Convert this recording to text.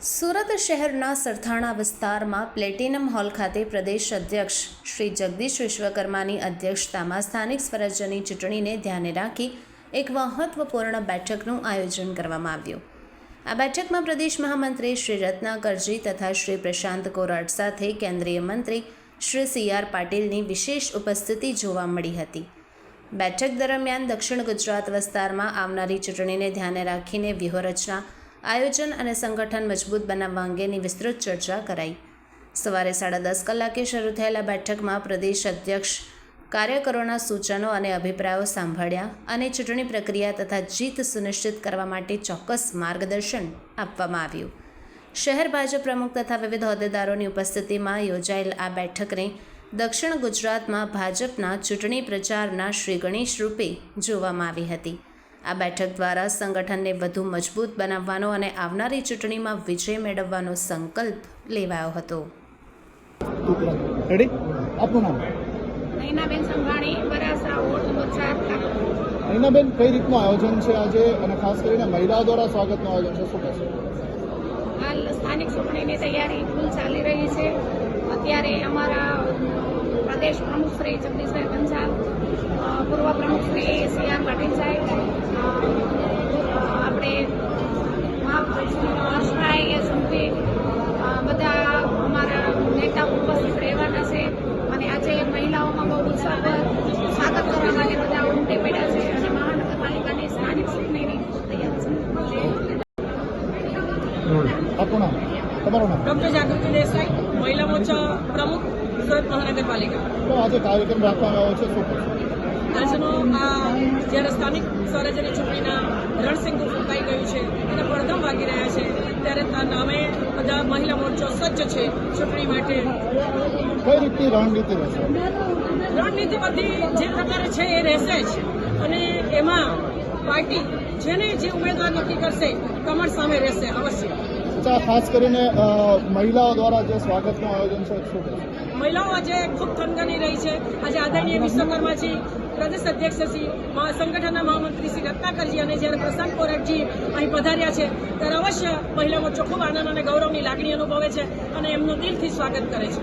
સુરત શહેરના સરથાણા વિસ્તારમાં platinum hall ખાતે પ્રદેશ અધ્યક્ષ શ્રી જગદીશ વિશ્વકર્માની અધ્યક્ષતામાં સ્થાનિક સ્વરાજ્યની ચૂંટણીને ધ્યાને રાખી એક મહત્વપૂર્ણ બેઠકનું આયોજન કરવામાં આવ્યું। આ બેઠકમાં પ્રદેશ મહામંત્રી શ્રી રત્નાકરજી તથા શ્રી પ્રશાંત કોરાટ સાથે કેન્દ્રીય મંત્રી શ્રી CR પાટીલની વિશેષ ઉપસ્થિતિ જોવા મળી હતી। બેઠક દરમિયાન દક્ષિણ ગુજરાત વિસ્તારમાં આવનારી ચૂંટણીને ધ્યાને રાખીને વ્યૂહરચના, આયોજન અને સંગઠન મજબૂત બનાવવા અંગેની વિસ્તૃત ચર્ચા કરાઈ। સવારે 10:30 કલાકે શરૂ થયેલા બેઠકમાં પ્રદેશ અધ્યક્ષ કાર્યકરોના સૂચનો અને અભિપ્રાયો સાંભળ્યા અને ચૂંટણી પ્રક્રિયા તથા જીત સુનિશ્ચિત કરવા માટે ચોક્કસ માર્ગદર્શન આપવામાં આવ્યું। શહેર ભાજપ પ્રમુખ તથા વિવિધ હોદ્દેદારોની ઉપસ્થિતિમાં યોજાયેલ આ બેઠકને દક્ષિણ ગુજરાતમાં ભાજપના ચૂંટણી પ્રચારના શ્રી ગણેશ રૂપે જોવામાં આવી હતી। આ બેઠક દ્વારા સંગઠનને વધુ મજબૂત બનાવવાનો અને આવનારી ચૂંટણીમાં વિજય મેળવવાનો સંકલ્પ લેવાયો હતો। આપનું નામ? Nainaben Sanghani, બરાસા, ward number 4। નૈનાબેન, કઈ રીતનું આયોજન છે આજે અને ખાસ કરીને મહિલાઓ દ્વારા સ્વાગતનું આયોજન છે, શું કહેશો? હાલ સ્થાનિક ચૂંટણીની તૈયારી ફૂલ ચાલી રહી છે। અત્યારે અમારા પ્રદેશ પ્રમુખ શ્રી જગદીશભાઈ પંચાલ, પૂર્વ પ્રમુખ શ્રી CR પાટીલ સાહેબ, આપણે હર્ષભાઈ સંઘવી, બધા અમારા નેતા ઉપસ્થિત રહેવાના છે અને આજે મહિલાઓમાં બહુ ઉત્સાહભર સ્વાગત કરવા માટે બધા ઉમટી પડ્યા છે અને મહાનગરપાલિકાની સ્થાનિક ચૂંટણીની તૈયારી છે। આપનું નામ? તમારું નામ? ડૉક્ટર જાગૃતિ દેસાઈ, મહિલા મોરચા પ્રમુખ, સુરત મહાનગરપાલિકા। તો આજે કાર્યક્રમ રાખવામાં આવ્યો છે, શું કહેશો? આજનો આ જ્યારે સ્થાનિક સ્વરાજ્યની ચૂંટણીના રણસિંગુ ફૂંકાઈ ગયું છે અને પડધમ વાગી રહ્યા છે ત્યારે અમે બધા મહિલા મોરચો સજ્જ છે ચૂંટણી માટે। કઈ રીતની રણનીતિ રહેશે? રણનીતિ બધી જે પ્રકારે છે એ રહેશે જ અને એમાં પાર્ટી જેને જે ઉમેદવાર નક્કી કરશે કમર સામે રહેશે અવશ્ય। ખાસ કરીને મહિલાઓ દ્વારા જે સ્વાગતનું આયોજન છે, શું કહેશો? મહિલાઓ આજે ખૂબ થનગની રહી છે। આજે આદરણીય વિશ્વકર્માજી, પ્રદેશ અધ્યક્ષજી, સંગઠનના મહામંત્રી શ્રી રત્નાકરજી અને જ્યારે પ્રશાંત કોરાટજી અહીં પધાર્યા છે ત્યારે અવશ્ય મહિલા મોરચો ખૂબ આનંદ અને ગૌરવની લાગણી અનુભવે છે અને એમનું દિલથી સ્વાગત કરે છે।